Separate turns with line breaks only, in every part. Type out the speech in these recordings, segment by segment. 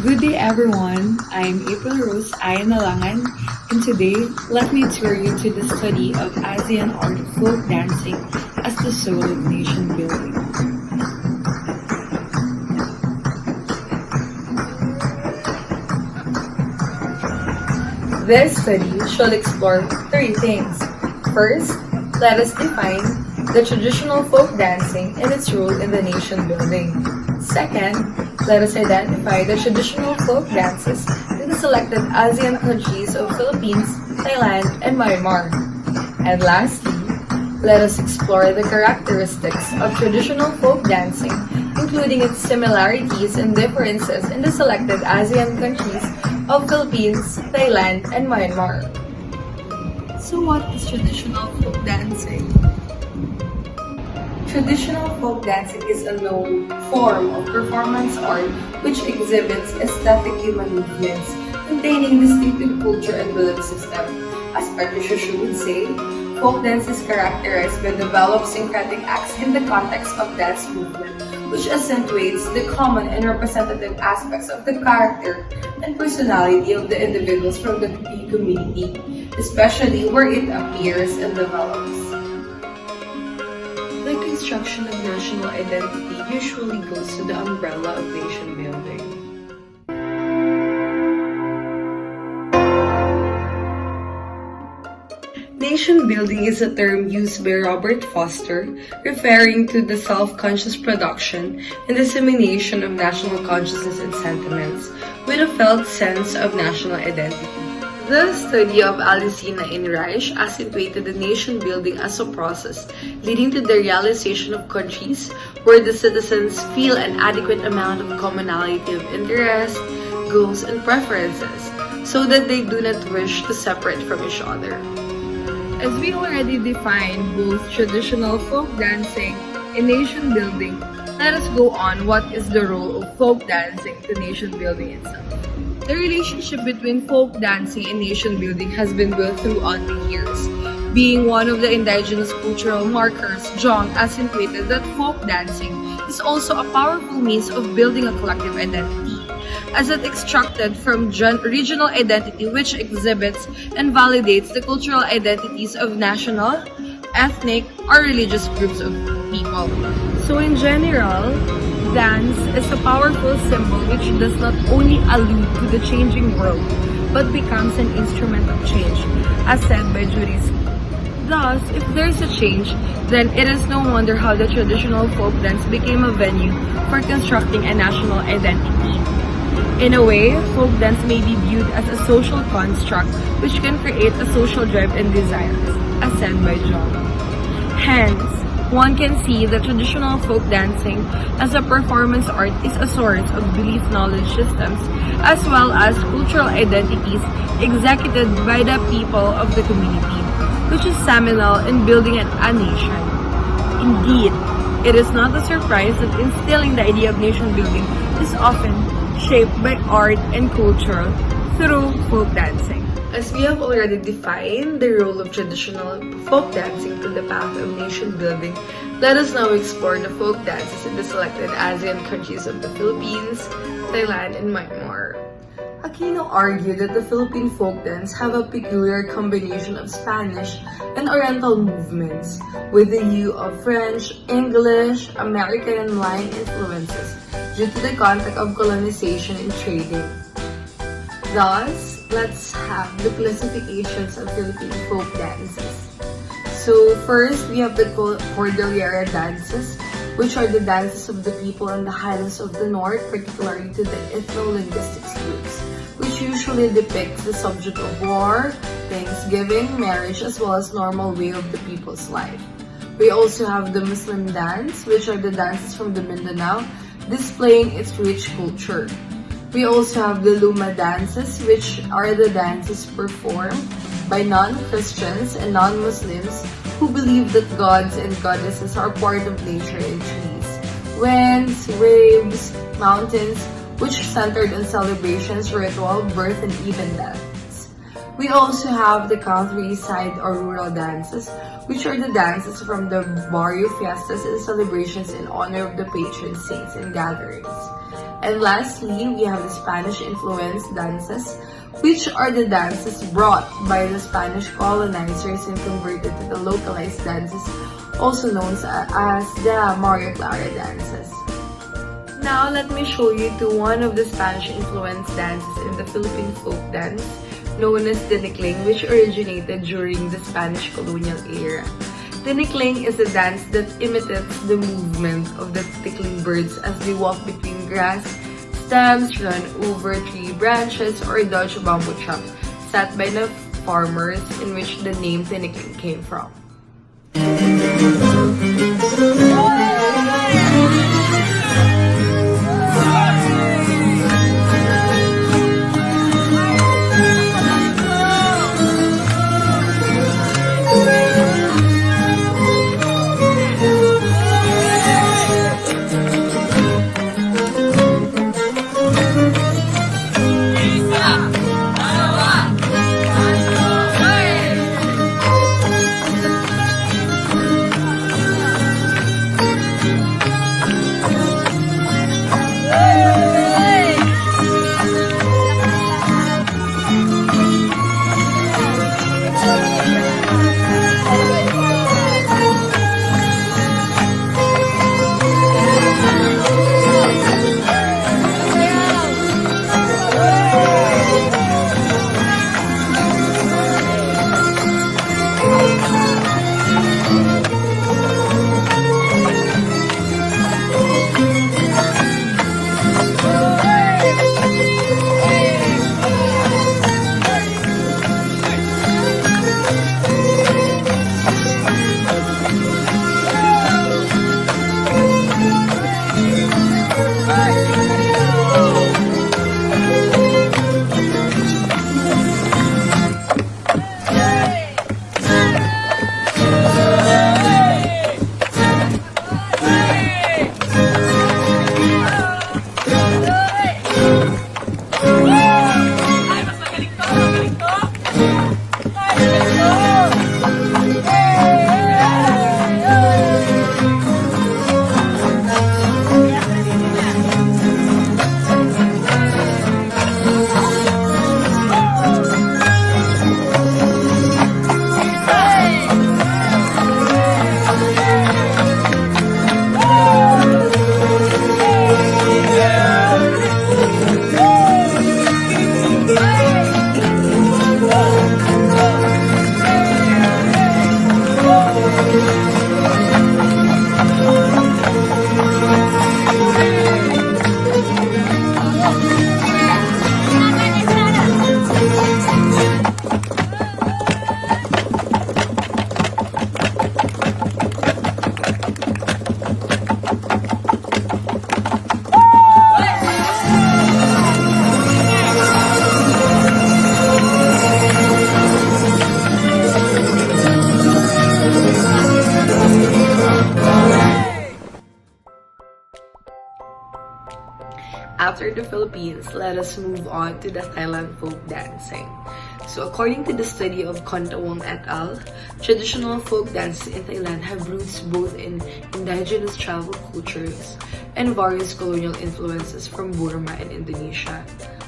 Good day everyone, I'm April Rose NALANGAN, and today let me tour you to the study of ASEAN art of folk dancing as the soul of nation building. This study shall explore three things. First, let us define the traditional folk dancing and its role in the nation building. Second, let us identify the traditional folk dances in the selected ASEAN countries of Philippines, Thailand, and Myanmar. And lastly, let us explore the characteristics of traditional folk dancing, including its similarities and differences in the selected ASEAN countries of Philippines, Thailand, and Myanmar. So what is traditional folk dancing? Traditional folk dancing is a known form of performance art which exhibits aesthetic human movements containing distinctive culture and belief system. As Patricia would say, folk dance is characterized by developed syncretic acts in the context of dance movement, which accentuates the common and representative aspects of the character and personality of the individuals from the community, especially where it appears and develops. The construction of national identity usually goes to the umbrella of nation building. Nation building is a term used by Robert Foster, referring to the self-conscious production and dissemination of national consciousness and sentiments with a felt sense of national identity. The study of Alicina and Reich accentuated the nation building as a process leading to the realization of countries where the citizens feel an adequate amount of commonality of interest, goals, and preferences so that they do not wish to separate from each other. As we already defined both traditional folk dancing and nation building, let us go on what is the role of folk dancing to nation building itself. The relationship between folk dancing and nation building has been built throughout the years. Being one of the indigenous cultural markers, Jong accentuated that folk dancing is also a powerful means of building a collective identity, as it extracted from regional identity which exhibits and validates the cultural identities of national, ethnic, or religious groups of people. So in general, dance is a powerful symbol which does not only allude to the changing world, but becomes an instrument of change, as said by Juris. Thus, if there is a change, then it is no wonder how the traditional folk dance became a venue for constructing a national identity. In a way, folk dance may be viewed as a social construct which can create a social drive and desires, as said by John. Hence, one can see that traditional folk dancing as a performance art is a source of belief knowledge systems as well as cultural identities executed by the people of the community, which is seminal in building a nation. Indeed, it is not a surprise that instilling the idea of nation building is often shaped by art and culture through folk dancing. As we have already defined the role of traditional folk dancing to the path of nation building, let us now explore the folk dances in the selected ASEAN countries of the Philippines, Thailand, and Myanmar. Aquino argued that the Philippine folk dance have a peculiar combination of Spanish and Oriental movements, with the use of French, English, American, and Mayan influences due to the contact of colonization and trading. Thus, let's have the classifications of Philippine folk dances. So first, we have the Cordillera dances, which are the dances of the people in the highlands of the north, particularly to the ethno-linguistics groups, which usually depicts the subject of war, thanksgiving, marriage, as well as normal way of the people's life. We also have the Muslim dance, which are the dances from the Mindanao, displaying its rich culture. We also have the Luma dances, which are the dances performed by non-Christians and non-Muslims who believe that gods and goddesses are part of nature and trees, winds, waves, mountains, which centered on celebrations, ritual, birth, and even deaths. We also have the countryside or rural dances, which are the dances from the barrio fiestas and celebrations in honor of the patron saints and gatherings. And lastly, we have the Spanish-influenced dances, which are the dances brought by the Spanish colonizers and converted to the localized dances, also known as the Maria Clara dances. Now, let me show you to one of the Spanish-influenced dances in the Philippine folk dance, known as tinikling, which originated during the Spanish colonial era. Tinikling is a dance that imitates the movement of the tickling birds as they walk between grass stems, run over tree branches, or dodge a bamboo trap set by the farmers, in which the name tinikling came from. After the Philippines, let us move on to the Thailand folk dancing. So according to the study of Kontawong et al., traditional folk dances in Thailand have roots both in indigenous tribal cultures and various colonial influences from Burma and Indonesia,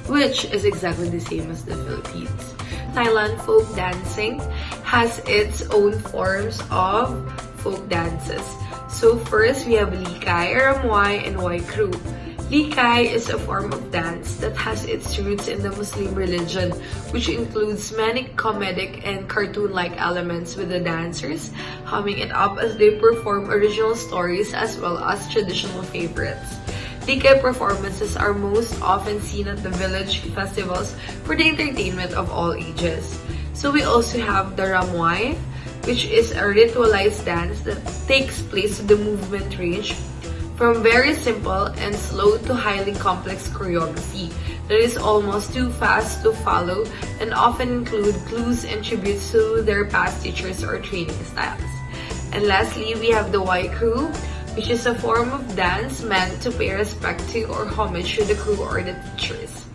which is exactly the same as the Philippines. Thailand folk dancing has its own forms of folk dances. So first, we have Likai, Ramway, and Wai Kru. Likai is a form of dance that has its roots in the Muslim religion, which includes many comedic and cartoon-like elements, with the dancers humming it up as they perform original stories as well as traditional favorites. Likai performances are most often seen at the village festivals for the entertainment of all ages. So we also have the Ramway, which is a ritualized dance that takes place to the movement range from very simple and slow to highly complex choreography that is almost too fast to follow and often include clues and tributes to their past teachers or training styles. And lastly, we have the Wai Kru, which is a form of dance meant to pay respect to or homage to the crew or the teachers.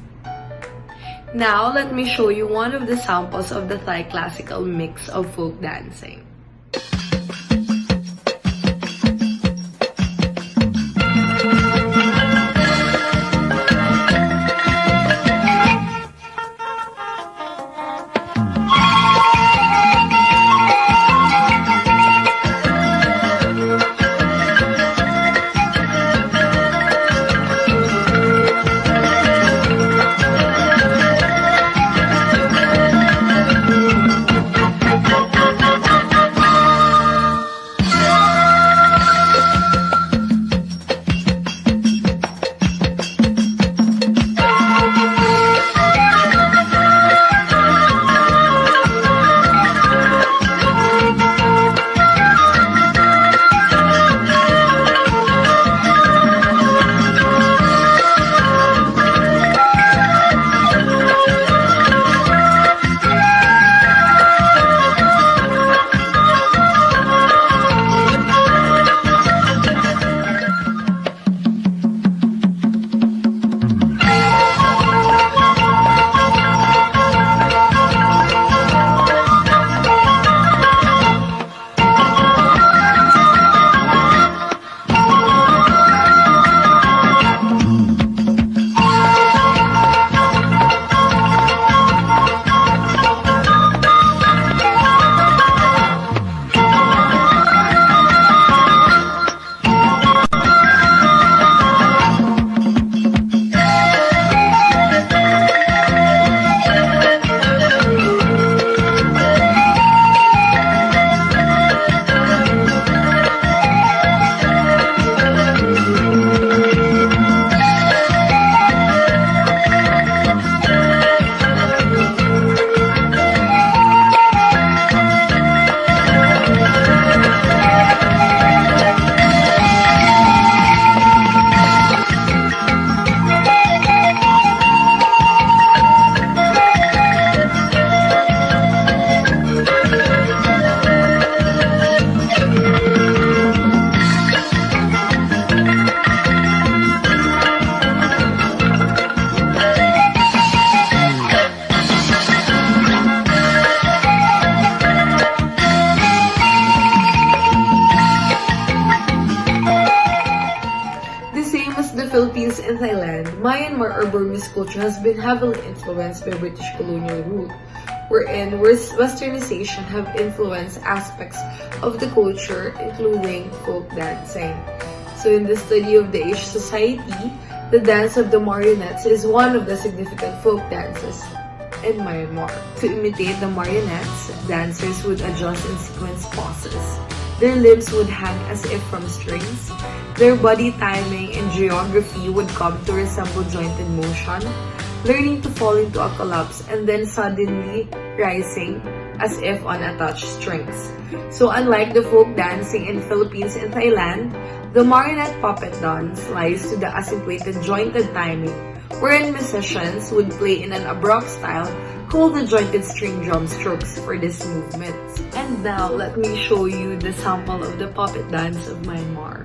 Now, let me show you one of the samples of the Thai classical mix of folk dancing. The Philippines and Thailand, Myanmar or Burmese culture has been heavily influenced by British colonial rule, wherein Westernization have influenced aspects of the culture, including folk dancing. So in the study of the Asian society, the dance of the marionettes is one of the significant folk dances in Myanmar. To imitate the marionettes, dancers would adjust in sequence poses. Their limbs would hang as if from strings. Their body timing and geography would come to resemble jointed motion, learning to fall into a collapse and then suddenly rising as if on attached strings. So unlike the folk dancing in Philippines and Thailand, the marionette puppet dance lies to the accentuated jointed timing, wherein musicians would play in an abrupt style called the jointed string drum strokes for this movement. And now, let me show you the sample of the puppet dance of Myanmar.